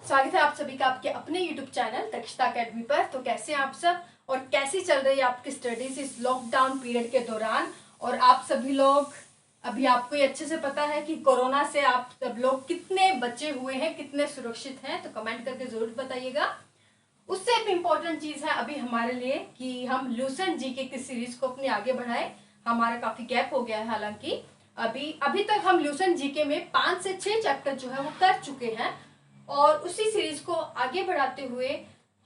स्वागत है आप सभी का आपके अपने YouTube चैनल दक्षता अकेडमी पर। तो कैसे हैं आप सब और कैसी चल रही है आपकी स्टडीज इस लॉकडाउन पीरियड के दौरान। और आप सभी लोग अभी आपको ये अच्छे से पता है कि कोरोना से आप सब लोग कितने बचे हुए हैं, कितने सुरक्षित हैं, तो कमेंट करके जरूर बताइएगा। उससे एक इम्पोर्टेंट चीज है अभी हमारे लिए कि हम लूसेंट जीके की सीरीज को अपनी आगे बढ़ाएं। हमारा काफी गैप हो गया है, हालांकि अभी तक हम लूसेंट जीके में 5 से 6 चैप्टर जो है वो कर चुके हैं। और उसी सीरीज को आगे बढ़ाते हुए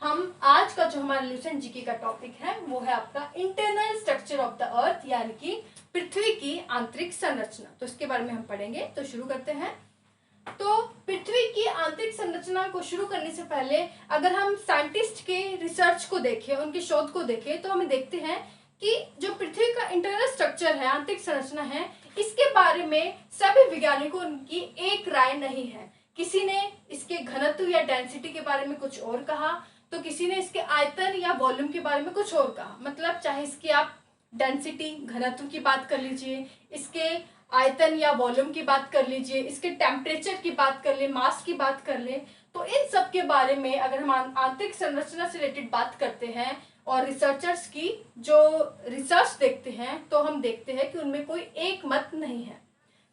हम आज का जो हमारा लूसेंट जीके का टॉपिक है वो है आपका internal structure of the earth, यानी कि पृथ्वी की आंतरिक संरचना। तो इसके बारे में हम पढ़ेंगे, तो शुरू करते हैं। तो पृथ्वी की आंतरिक संरचना को शुरू करने से पहले अगर हम साइंटिस्ट के रिसर्च को देखें, उनके शोध को देखें, तो हमें देखते हैं कि जो पृथ्वी का इंटरनल स्ट्रक्चर है, आंतरिक संरचना है, इसके बारे में सभी वैज्ञानिकों की एक राय नहीं है। किसी ने इसके घनत्व या डेंसिटी के बारे में कुछ और कहा, तो किसी ने इसके आयतन या वॉल्यूम के बारे में कुछ और कहा। मतलब चाहे इसकी आप डेंसिटी घनत्व की बात कर लीजिए, इसके आयतन या वॉल्यूम की बात कर लीजिए, इसके टेम्परेचर की बात कर ले, मास की बात कर ले, तो इन सब के बारे में अगर हम आंतरिक संरचना से रिलेटेड बात करते हैं और रिसर्चर्स की जो रिसर्च देखते हैं, तो हम देखते हैं कि उनमें कोई एक मत नहीं है।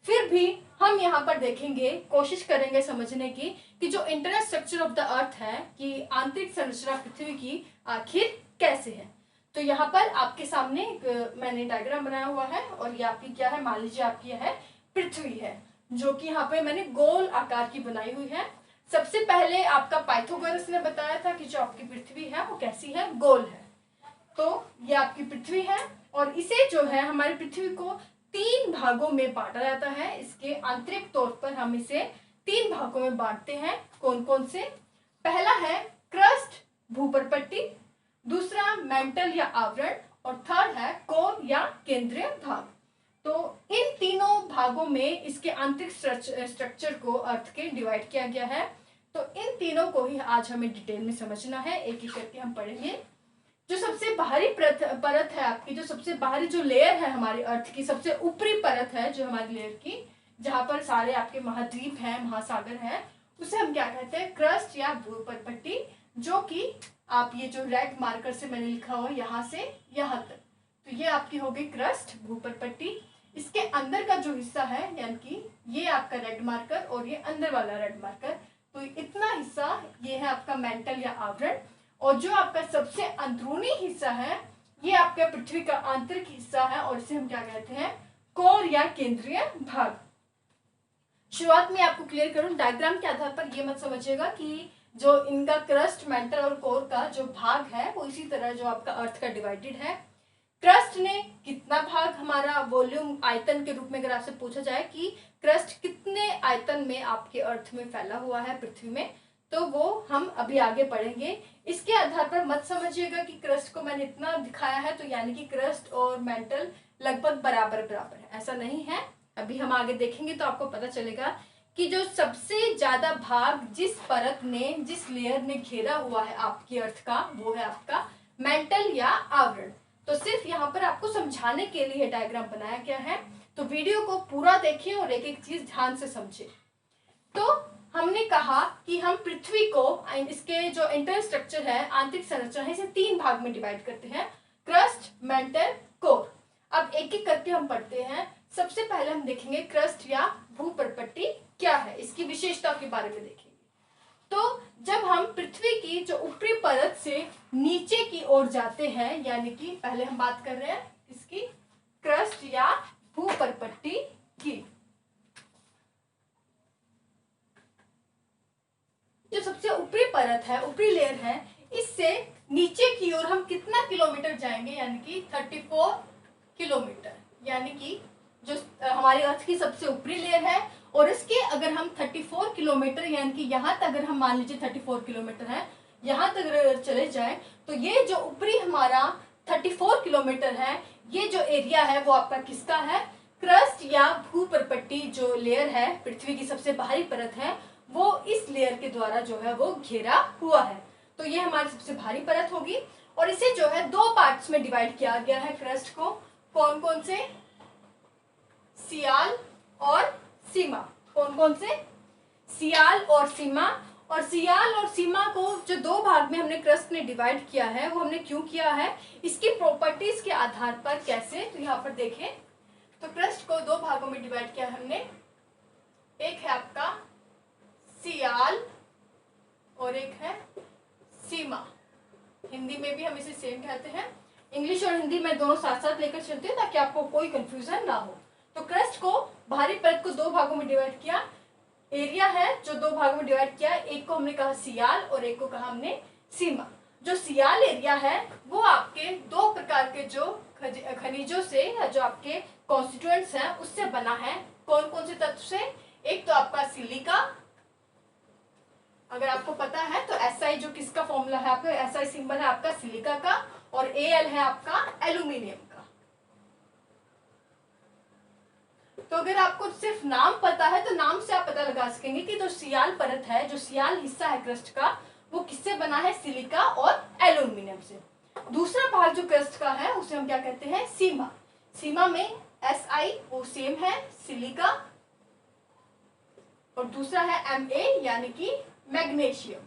फिर भी हम यहाँ पर देखेंगे, कोशिश करेंगे समझने की कि जो internal structure of the earth है, कि आंतरिक संरचना पृथ्वी की आखिर कैसे है। तो यहाँ पर आपके सामने मैंने डायग्राम बनाया हुआ है और ये आपकी क्या है, मान लीजिए आपकी है पृथ्वी है, जो कि यहाँ पे मैंने गोल आकार की बनाई हुई है। सबसे पहले आपका पाइथागोरस ने बताया था कि जो आपकी पृथ्वी है वो कैसी है, गोल है। तो ये आपकी पृथ्वी है और इसे जो है हमारी पृथ्वी को 3 भागों में बांटा जाता है। इसके आंतरिक तौर पर हम इसे 3 भागों में बांटते हैं। कौन कौन से? पहला है क्रस्ट, भूपर्पट्टी, दूसरा मेंटल या आवरण, और थर्ड है कोर या केंद्रीय भाग। तो इन तीनों भागों में इसके आंतरिक स्ट्रक्चर को अर्थ के डिवाइड किया गया है। तो इन तीनों को ही आज हमें डिटेल में समझना है, एक एक करके हम पढ़ेंगे। जो सबसे बाहरी परत है आपकी, जो सबसे बाहरी जो लेयर है हमारे अर्थ की, सबसे ऊपरी परत है जो हमारी लेयर की, जहां पर सारे आपके महाद्वीप हैं, महासागर हैं, उसे हम क्या कहते हैं, क्रस्ट या भूपर्पट्टी। जो कि आप ये जो रेड मार्कर से मैंने लिखा हुआ यहाँ से यहाँ तक, तो ये आपकी हो गई क्रस्ट, भूपर्पट्टी। इसके अंदर का जो हिस्सा है, यानी कि ये आपका रेड मार्कर और ये अंदर वाला रेड मार्कर, तो इतना हिस्सा ये है आपका मेंटल या आवरण। और जो आपका सबसे अंदरूनी हिस्सा है, ये आपका पृथ्वी का आंतरिक हिस्सा है और इसे हम क्या कहते हैं, कोर या केंद्रीय भाग। शुरुआत में आपको क्लियर करूं, डायग्राम के आधार पर ये मत समझिएगा कि जो इनका क्रस्ट, मेंटल और कोर का जो भाग है वो इसी तरह जो आपका अर्थ का डिवाइडेड है। क्रस्ट ने कितना भाग, हमारा वॉल्यूम आयतन के रूप में अगर आपसे पूछा जाए कि क्रस्ट कितने आयतन में आपके अर्थ में फैला हुआ है, पृथ्वी में, तो वो हम अभी आगे पढ़ेंगे। इसके आधार पर मत समझिएगा कि क्रस्ट को मैंने इतना दिखाया है तो यानी कि क्रस्ट और मेंटल लगभग बराबर बराबर है, ऐसा नहीं है। अभी हम आगे देखेंगे तो आपको पता चलेगा कि जो सबसे ज्यादा भाग जिस परत ने, जिस लेयर ने घेरा हुआ है आपकी अर्थ का, वो है आपका मेंटल या आवरण। तो सिर्फ यहाँ पर आपको समझाने के लिए डायग्राम बनाया गया है, तो वीडियो को पूरा देखिए और एक एक चीज ध्यान से समझे। तो हमने कहा कि हम पृथ्वी को, इसके जो इंटरनल स्ट्रक्चर है, आंतरिक संरचना है, इसे 3 भाग में डिवाइड करते हैं, क्रस्ट, मेंटल, कोर। अब एक एक करके हम पढ़ते हैं। सबसे पहले हम देखेंगे क्रस्ट या भूपर्पट्टी क्या है, इसकी विशेषता के बारे में देखेंगे। तो जब हम पृथ्वी की जो ऊपरी परत से नीचे की ओर जाते हैं, यानी कि पहले हम बात कर रहे हैं इसकी क्रस्ट या भूपर्पट्टी की, जो सबसे ऊपरी परत है, ऊपरी लेयर है, इससे नीचे की ओर हम कितना किलोमीटर जाएंगे, यानी कि 34 किलोमीटर। यानी कि जो हमारी अर्थ की सबसे ऊपरी लेयर है और इसके अगर हम 34 किलोमीटर, यानी कि यहाँ तक अगर हम मान लीजिए 34 किलोमीटर है, यहाँ तक अगर चले जाए, तो ये जो ऊपरी हमारा 34 किलोमीटर है, ये जो एरिया है वो आपका किसका है, क्रस्ट या भूपर्पट्टी जो लेयर है, पृथ्वी की सबसे बाहरी परत है, वो इस लेयर के द्वारा जो है वो घेरा हुआ है। तो ये हमारी सबसे भारी परत होगी और इसे जो है 2 पार्ट्स में डिवाइड किया गया है क्रस्ट को। कौन कौन से? सियाल और सीमा। कौन कौन से? सियाल और सीमा। और सियाल और सीमा को जो दो भाग में हमने क्रस्ट ने डिवाइड किया है वो हमने क्यों किया है, इसकी प्रॉपर्टीज के आधार पर कैसे। तो यहाँ पर देखें तो क्रस्ट को दो भागों में डिवाइड किया हमने, एक है आपका सियाल और एक है सीमा। हिंदी में भी हम इसे सेम कहते हैं, इंग्लिश और हिंदी में दोनों साथ साथ लेकर चलते हैं ताकि आपको कोई कंफ्यूजन ना हो। तो क्रस्ट को बाहरी परत को दो भागों में डिवाइड किया, एरिया है जो दो भागों में डिवाइड किया, एक को हमने कहा सियाल और एक को कहा हमने सीमा। जो सियाल एरिया है वो आपके दो प्रकार के जो खनिजों से या जो आपके कॉन्स्टिट्यूएंट्स हैं उससे बना है। कौन कौन से तत्व से, एक तो आपका सिलिका, अगर आपको पता है तो SI जो किसका फॉर्मूला है आपका, SI सिंबल है आपका सिलिका का, और Al है आपका एल्यूमिनियम का। तो अगर आपको सिर्फ नाम पता है तो नाम से आप पता लगा सकेंगे कि जो सियाल परत है, जो सियाल हिस्सा है क्रस्ट का, वो किससे बना है, सिलिका और एल्यूमिनियम से। दूसरा भाग जो क्रस्ट का है उसे हम क्या कहते हैं, सीमा। सीमा में SI वो सेम है सिलिका, और दूसरा है Ma यानी कि मैग्नीशियम।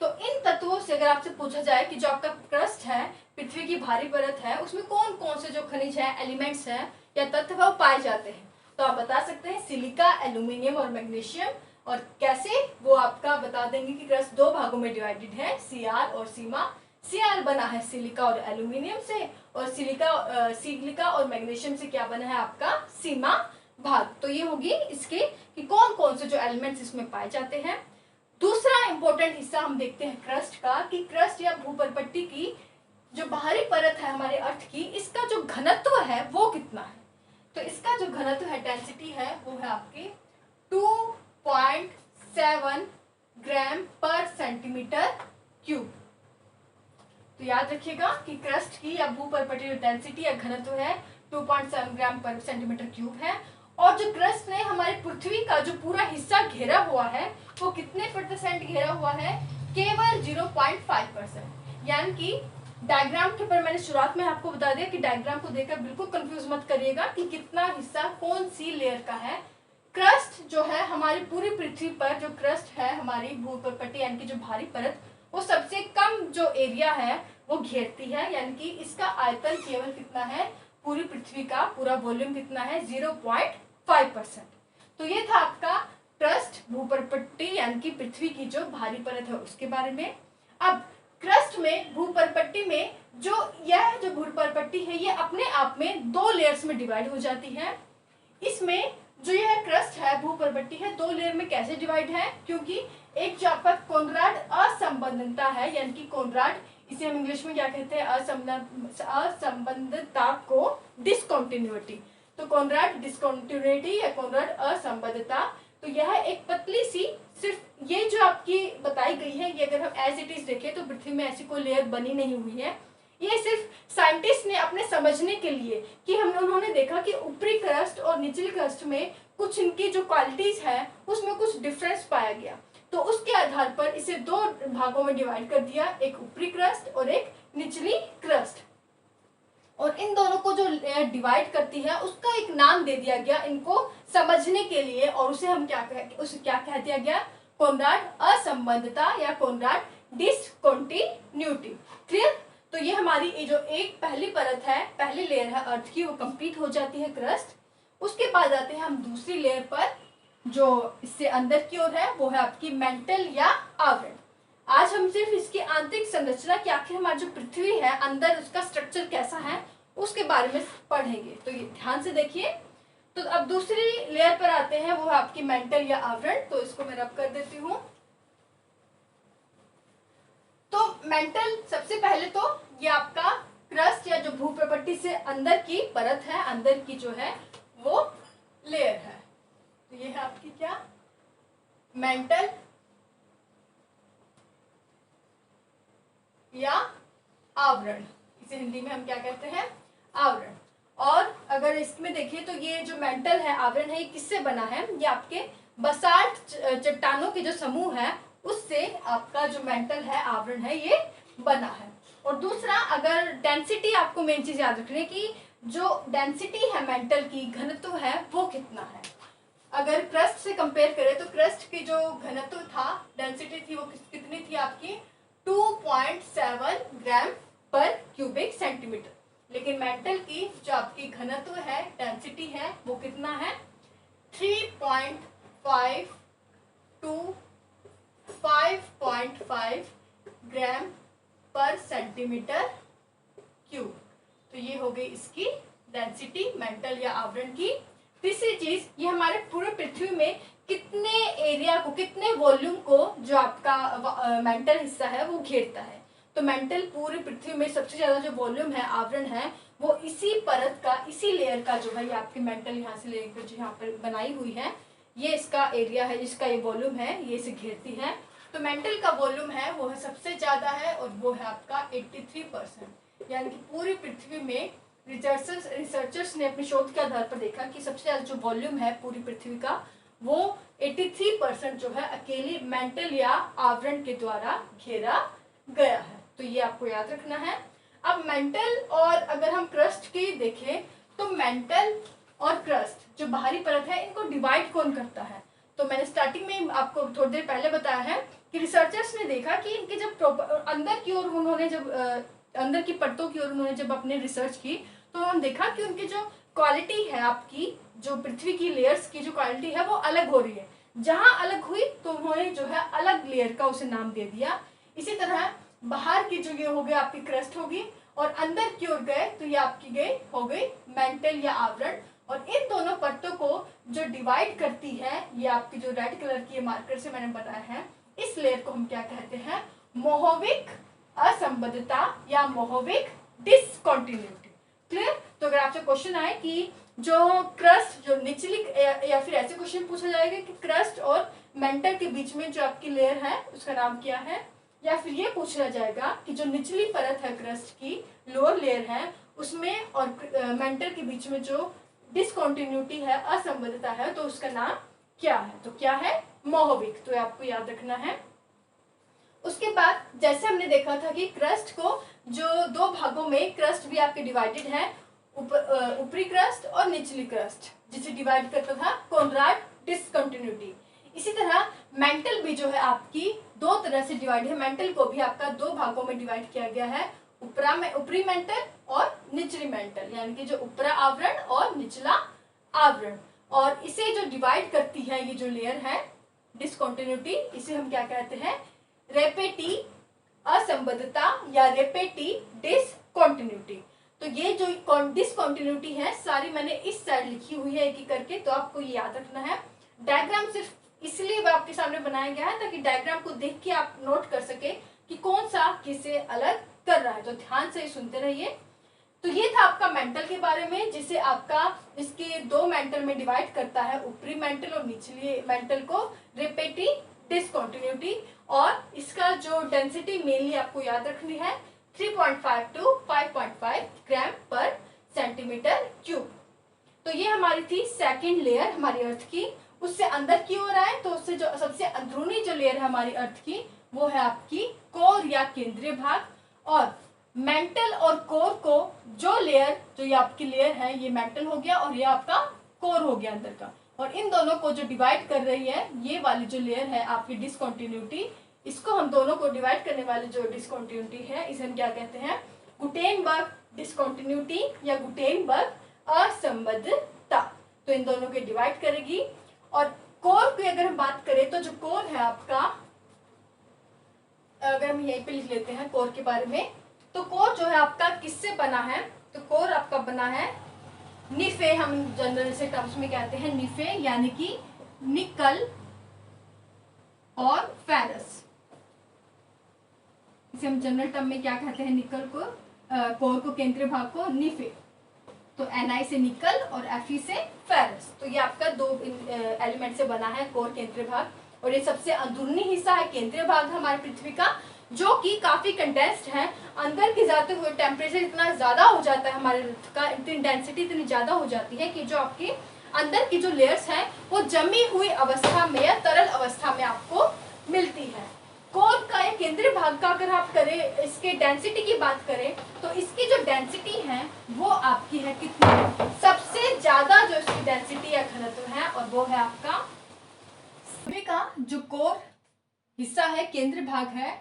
तो इन तत्वों से अगर आपसे पूछा जाए कि जो आपका क्रस्ट है, पृथ्वी की भारी परत है, उसमें कौन कौन से जो खनिज है, एलिमेंट्स हैं या तत्व है वो पाए जाते हैं, तो आप बता सकते हैं सिलिका, एल्यूमिनियम और मैग्नीशियम। और कैसे, वो आपका बता देंगे कि क्रस्ट दो भागों में डिवाइडेड है, सियाल और सीमा। सियाल बना है सिलिका और एल्यूमिनियम से, और सिलिका और मैग्नीशियम से क्या बना है आपका, सीमा भाग। तो ये होगी इसके कि कौन कौन से जो एलिमेंट्स इसमें पाए जाते हैं। दूसरा इंपॉर्टेंट हिस्सा हम देखते हैं क्रस्ट का, कि क्रस्ट या भूपरपट्टी की जो बाहरी परत है हमारे अर्थ की, इसका जो घनत्व है वो कितना है। तो इसका जो घनत्व है, डेंसिटी है, वो है आपके 2.7 ग्राम पर सेंटीमीटर क्यूब। तो याद रखिएगा कि क्रस्ट की या भूपरपट्टी डेंसिटी या घनत्व है 2.7 ग्राम पर सेंटीमीटर क्यूब है। और जो क्रस्ट ने हमारी पृथ्वी का जो पूरा हिस्सा घेरा हुआ है वो कितने % घेरा हुआ है, केवल 0.5%। यानी कि डायग्राम के पर मैंने शुरुआत में आपको बता दिया कि डायग्राम को देखकर बिल्कुल कंफ्यूज मत करिएगा कि कितना हिस्सा कौन सी लेयर का है। क्रस्ट जो है हमारी पूरी पृथ्वी पर, जो क्रस्ट है हमारी भूपरपट्टी यानी कि जो भारी परत, वो सबसे कम जो एरिया है वो घेरती है। यानी कि इसका आयतन केवल कितना है, पूरी पृथ्वी का पूरा वॉल्यूम कितना है, 0.5%। तो ये था आपका क्रस्ट, भूपरपट्टी यानी कि पृथ्वी की जो भारी परत है उसके बारे में। अब क्रस्ट में, भूपरपट्टी में जो यह जो भूपरपट्टी है ये अपने आप में दो लेयर्स में डिवाइड हो जाती है। इसमें जो यह क्रस्ट है, भूपरपट्टी है, दो लेयर में कैसे डिवाइड है, क्योंकि एक जो आपका कोनराड असंबद्धता है, यानी कि कोनराड, इसे हम इंग्लिश में क्या कहते हैं, असंबद्धता को डिसकंटिन्यूटी। तो कोनराड डिसकंटिन्यूटी या कोनराड असंबद्धता, तो यह एक पतली सी, सिर्फ ये जो आपकी बताई गई है, ये अगर हम एज इट इज देखें तो पृथ्वी में ऐसी कोई लेयर बनी नहीं हुई है। ये सिर्फ साइंटिस्ट ने अपने समझने के लिए कि उन्होंने देखा कि ऊपरी क्रस्ट और निचली क्रस्ट में कुछ इनकी जो क्वालिटीज है उसमें कुछ डिफरेंस पाया गया, तो उसके आधार पर इसे दो भागों में डिवाइड कर दिया, एक ऊपरी क्रस्ट और एक निचली क्रस्ट। और इन दोनों को जो डिवाइड करती है उसका एक नाम दे दिया गया इनको समझने के लिए, और उसे हम उसे क्या कह दिया गया, कोनराड असंबद्धता या कोनराड डिसकंटिन्यूटी। क्लियर। तो ये हमारी ये जो एक पहली परत है, पहली लेयर है अर्थ की, वो कंप्लीट हो जाती है क्रस्ट। उसके बाद आते हैं हम दूसरी लेयर पर जो इससे अंदर की ओर है, वो है आपकी मेंटल या आवरण। आज हम सिर्फ इसकी आंतरिक संरचना की, आखिर हमारी जो पृथ्वी है अंदर उसका स्ट्रक्चर कैसा है उसके बारे में पढ़ेंगे। तो ये ध्यान से देखिए। तो अब दूसरी लेयर पर आते हैं, वो है आपकी मेंटल या आवरण। तो इसको मैं रब कर देती हूँ। तो मेंटल, सबसे पहले तो ये आपका क्रस्ट या जो भूपरपट्टी से अंदर की परत है, अंदर की जो है वो लेयर है। तो ये है आपकी क्या, मेंटल या आवरण, इसे हिंदी में हम क्या कहते हैं, आवरण। और अगर इसमें देखिए तो ये जो मेंटल है, आवरण है, ये किससे बना है, ये आपके बसाल्ट चट्टानों के जो समूह है उससे आपका जो मेंटल है, आवरण है, ये बना है। और दूसरा, अगर डेंसिटी, आपको मेन चीज याद रखनी है कि जो डेंसिटी है मेंटल की, घनत्व है, वो कितना है। अगर क्रस्ट से कंपेयर करें तो क्रस्ट की जो घनत्व था, डेंसिटी थी, वो कितनी थी आपकी 2.7 ग्राम पर क्यूबिक सेंटीमीटर। लेकिन मेंटल की जो आपकी घनत्व है, डेंसिटी है, वो कितना है 3.5 टू 5.5 ग्राम पर सेंटीमीटर क्यूब। तो ये हो गई इसकी डेंसिटी मेंटल या आवरण की। तीसरी चीज, ये हमारे पूरे पृथ्वी में कितने एरिया को, कितने वॉल्यूम को जो आपका मेंटल हिस्सा है वो घेरता है। तो मेंटल पूरी पृथ्वी में सबसे ज्यादा जो वॉल्यूम है, आवरण है, वो इसी परत का, इसी लेयर का जो है, ये आपकी मेंटल यहाँ से लेकर जो यहाँ पर बनाई हुई है, ये इसका एरिया है, जिसका ये वॉल्यूम है, ये इसे घेरती है। तो मेंटल का वॉल्यूम है वो है सबसे ज्यादा है, और वो है आपका 83%। यानी कि पूरी पृथ्वी में रिसर्चर्स ने अपने शोध के आधार पर देखा कि सबसे ज्यादा जो वॉल्यूम है पूरी पृथ्वी का, वो 83% जो है अकेली मेंटल या आवरण के द्वारा घेरा गया है। तो ये आपको याद रखना है। अब मेंटल और अगर हम क्रस्ट की देखें तो मेंटल और क्रस्ट जो बाहरी परत है, इनको डिवाइड कौन करता है? तो मैंने स्टार्टिंग में आपको थोड़ी देर पहले बताया है कि रिसर्चर्स ने देखा कि इनके जब अंदर की ओर उन्होंने जब अंदर की परतों की ओर उन्होंने जब अपने रिसर्च की, तो उन्होंने देखा कि उनकी जो क्वालिटी है, आपकी जो पृथ्वी की लेयर्स की जो क्वालिटी है वो अलग हो रही है। जहां अलग हुई तो उन्होंने जो है अलग लेयर का उसे नाम दे दिया। इसी तरह बाहर की जो ये हो गई आपकी क्रस्ट होगी, और अंदर की ओर गए तो ये आपकी हो गई मेंटल या आवरण। और इन दोनों परतों को जो डिवाइड करती है, ये आपकी जो रेड कलर की मार्कर से मैंने बताया है, इस लेयर को हम क्या कहते हैं? मोहोविक असंबद्धता या मोहोविक डिसकंटिन्यूटी। क्लियर? तो अगर आपसे क्वेश्चन आए कि जो क्रस्ट, जो निचली, या फिर ऐसे क्वेश्चन पूछा जाएगा कि क्रस्ट और मेंटल के बीच में जो आपकी लेयर है उसका नाम क्या है, या फिर ये पूछा जाएगा कि जो निचली परत है क्रस्ट की, लोअर लेयर है, उसमें और मेंटल के बीच में जो डिसकंटिन्यूटी है, असंबद्धता है, तो उसका नाम क्या है? तो क्या है? मोहोविक। तो आपको याद रखना है। उसके बाद जैसे हमने देखा था कि क्रस्ट को जो दो भागों में क्रस्ट भी आपके डिवाइडेड है, ऊपरी क्रस्ट और निचली क्रस्ट, जिसे डिवाइड करता था कोनराड डिसकंटिन्यूटी। इसी तरह मेंटल भी जो है आपकी दो तरह से डिवाइड है। मेंटल को भी आपका दो भागों में डिवाइड किया गया है, ऊपरी मेंटल और निचली मेंटल, यानी कि जो ऊपरा आवरण और निचला आवरण। और इसे जो डिवाइड करती है ये जो लेयर है डिसकंटिन्यूटी, इसे हम क्या कहते हैं? रेपेटी असंबद्धता या रेपेटी डिसकंटिन्यूटी। तो ये जो डिसकंटिन्यूटी है सारी मैंने इस साइड लिखी हुई है एक एक करके, तो आपको ये याद रखना है। डायग्राम सिर्फ इसलिए वो आपके सामने बनाया गया है ताकि डायग्राम को देख के आप नोट कर सके कि कौन सा किसे अलग कर रहा है। तो ध्यान से सुनते रहिए। तो ये था आपका मेंटल के बारे में, जिसे आपका इसके दो मेंटल में डिवाइड करता है, ऊपरी मेंटल और निचली मेंटल को, रेपेटी डिसकंटिन्यूटी। और इसका जो डेंसिटी मेनली आपको याद रखनी है 3.5 टू 5.5 ग्राम पर सेंटीमीटर क्यूब। तो ये हमारी थी सेकंड लेयर हमारी अर्थ की। उससे अंदर की ओर आए तो उससे जो सबसे अंदरूनी जो लेयर है हमारी अर्थ की, वो है आपकी कोर या केंद्रीय भाग। और मेंटल और कोर को जो लेयर, जो ये आपकी लेयर है, ये मेंटल हो गया और ये आपका कोर हो गया अंदर का। और इन दोनों को जो डिवाइड कर रही है ये वाली जो लेयर है आपकी डिसकंटिन्यूटी, इसको हम दोनों को डिवाइड करने वाली जो डिसकंटिन्यूटी है, इसे हम क्या कहते हैं? गुटेनबर्ग डिसकंटिन्यूटी या गुटेनबर्ग असंबद्धता। तो इन दोनों के डिवाइड करेगी। और कोर की अगर हम बात करें तो जो कोर है आपका, अगर हम यहीं पे लिख लेते हैं कोर के बारे में, तो कोर जो है आपका किससे बना है? तो कोर आपका बना है निफे, हम जनरल से टर्म्स में कहते हैं निफे, यानी कि निकल और फेरस। इसे हम जनरल टर्म में क्या कहते हैं? निकल को, कोर को, केंद्रीय भाग को निफे। तो Ni से निकल और Fe से फेरस। तो ये आपका दो एलिमेंट से बना है कोर, केंद्रीय भाग। और ये सबसे अंदरूनी हिस्सा है, केंद्रीय भाग हमारी पृथ्वी का, जो कि काफी कंडेंस्ड है। अंदर की जाते हुए टेम्परेचर इतना ज्यादा हो जाता है हमारे अर्थ का, इतनी डेंसिटी इतनी ज्यादा हो जाती है कि जो आपकी अंदर की जो लेयर्स हैं वो जमी हुई अवस्था में या तरल अवस्था में आपको मिलती है। कोर का है केंद्रीय भाग का, अगर आप करें इसके डेंसिटी की बात करें तो इसकी जो डेंसिटी है वो आपकी है कितनी है, सबसे ज्यादा जो इसकी डेंसिटी या घनत्व है और वो है आपका का जो कोर हिस्सा है, केंद्रीय भाग है,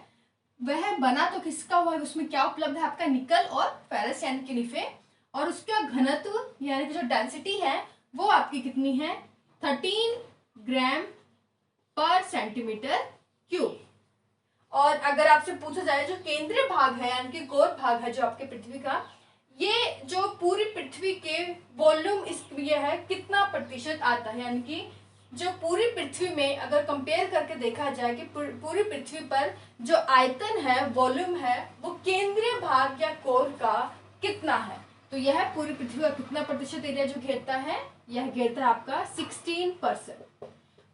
वह बना तो किसका हुआ है, उसमें क्या उपलब्ध है आपका निकल और फेरस यानी कि निफे, और उसका घनत्व यानी कि जो डेंसिटी है वो आपकी कितनी है 13 ग्राम पर सेंटीमीटर क्यूब। और अगर आपसे पूछा जाए जो केंद्रीय भाग है यानी कि कोर भाग है जो आपके पृथ्वी का, ये जो पूरी पृथ्वी के वॉल्यूम इसमें है कितना प्रतिशत आता है, यानी कि जो पूरी पृथ्वी में अगर कंपेयर करके देखा जाए कि पूरी पृथ्वी पर जो आयतन है, वॉल्यूम है, वो केंद्रीय भाग या कोर का कितना है, तो यह पूरी पृथ्वी का कितना प्रतिशत एरिया जो घेरता है, यह घेरता है आपका 16%।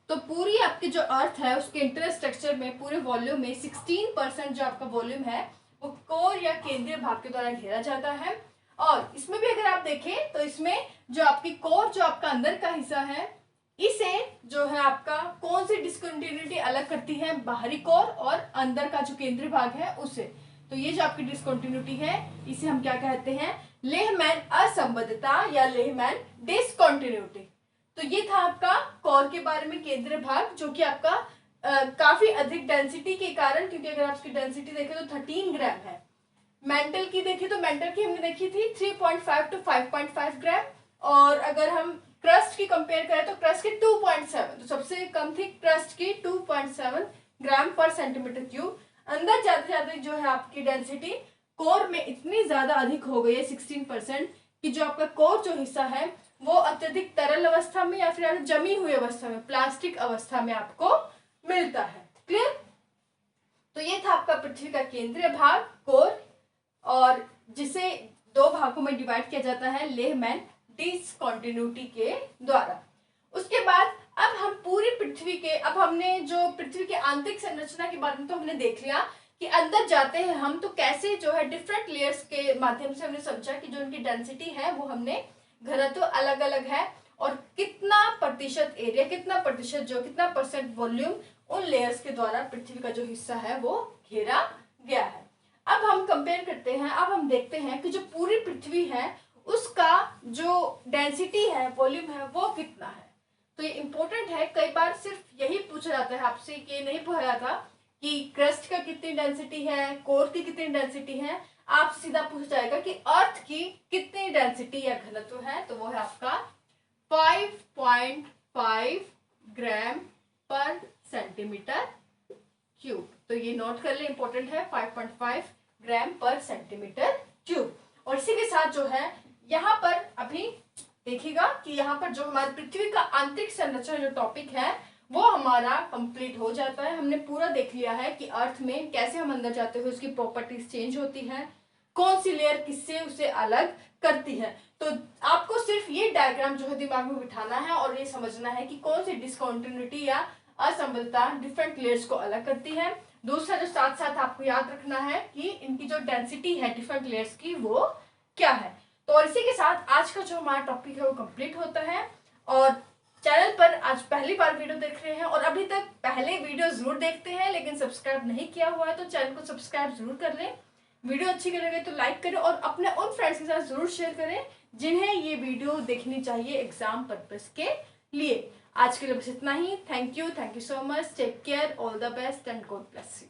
तो पूरी आपकी जो अर्थ है उसके इंटरनल स्ट्रक्चर में पूरे वॉल्यूम में 16% जो आपका वॉल्यूम है वो कोर या केंद्रीय भाग के द्वारा घेरा जाता है। और इसमें भी अगर आप देखें तो इसमें जो आपकी कोर जो आपका अंदर का हिस्सा है, इसे जो है आपका कौन सी डिस्कंटिन्यूटी अलग करती है, बाहरी कोर और अंदर का जो केंद्रीय भाग है उसे, तो ये जो आपकी डिस्कंटिन्यूटी है इसे हम क्या कहते हैं, लेहमैन असंबद्धता या लेहमैन डिस्कंटिन्यूटी। तो ये था आपका कोर के बारे में, केंद्रीय भाग जो कि आपका काफी अधिक डेंसिटी के कारण, क्योंकि अगर आप इसकी डेंसिटी देखें तो 13 ग्राम है। मेंटल की देखें तो मेंटल की हमने देखी थी 3.5 to 5.5 ग्राम, और अगर हम क्रस्ट की कंपेयर करें तो क्रस्ट की 2.7, तो सबसे कम थी क्रस्ट की 2.7 ग्राम पर सेंटीमीटर क्यूब। अंदर जाते जाते जो है आपकी डेंसिटी कोर में इतनी ज्यादा अधिक हो गई है 16% कि जो आपका कोर जो हिस्सा है वो अत्यधिक तरल अवस्था में या फिर जमी हुई अवस्था में, प्लास्टिक अवस्था में आपको मिलता है। क्लियर? तो ये था आपका पृथ्वी का केंद्रीय भाग कोर, और जिसे दो भागों में डिवाइड किया जाता है लेहमैन डिस्कंटिन्यूटी के द्वारा। उसके बाद अब हम पूरी पृथ्वी के, अब हमने जो पृथ्वी के आंतरिक संरचना के बारे में तो हमने देख लिया कि अंदर जाते हैं हम तो कैसे जो है डिफरेंट लेयर्स के माध्यम से हमने समझा कि जो उनकी डेंसिटी है वो हमने घनत्व अलग अलग है और कितना प्रतिशत एरिया, कितना प्रतिशत जो कितना परसेंट वॉल्यूम उन लेयर्स के द्वारा पृथ्वी का जो हिस्सा है वो घेरा गया है। अब हम कंपेयर करते हैं, अब हम देखते हैं कि जो पूरी पृथ्वी है उसका जो डेंसिटी है, वॉल्यूम है, वो कितना है। तो ये इंपॉर्टेंट है, कई बार सिर्फ यही पूछा जाता है आपसे कि नहीं पूछा जाता कि क्रस्ट का कितनी डेंसिटी है, कोर की कितनी डेंसिटी है, आप सीधा पूछा जाएगा कि अर्थ की कितनी डेंसिटी या घनत्व है, तो वो है आपका 5.5 ग्राम पर सेंटीमीटर क्यूब। तो ये नोट कर ले, इंपॉर्टेंट है, 5.5 ग्राम पर सेंटीमीटर क्यूब। और इसी के साथ जो है यहाँ पर अभी देखिएगा कि यहाँ पर जो हमारी पृथ्वी का आंतरिक संरचना जो टॉपिक है वो हमारा कंप्लीट हो जाता है। हमने पूरा देख लिया है कि अर्थ में कैसे हम अंदर जाते हुए उसकी प्रॉपर्टीज चेंज होती है, कौन सी लेयर किससे उसे अलग करती है। तो आपको सिर्फ ये डायग्राम जो है दिमाग में बिठाना है और ये समझना है कि कौन सी डिस्कंटिन्यूटी या असंबद्धता डिफरेंट लेयर्स को अलग करती है। दूसरा जो साथ साथ आपको याद रखना है कि इनकी जो डेंसिटी है डिफरेंट लेयर्स की वो क्या है। तो और इसी के साथ आज का जो हमारा टॉपिक है वो कंप्लीट होता है। और चैनल पर आज पहली बार वीडियो देख रहे हैं और अभी तक पहले वीडियो जरूर देखते हैं लेकिन सब्सक्राइब नहीं किया हुआ है तो चैनल को सब्सक्राइब जरूर कर लें। वीडियो अच्छी लगे तो लाइक करें और अपने उन फ्रेंड्स के साथ जरूर शेयर करें जिन्हें ये वीडियो देखनी चाहिए एग्जाम पर्पस के लिए। आज के लिए बस इतना ही। Thank you so much, take care, all the best and God bless you.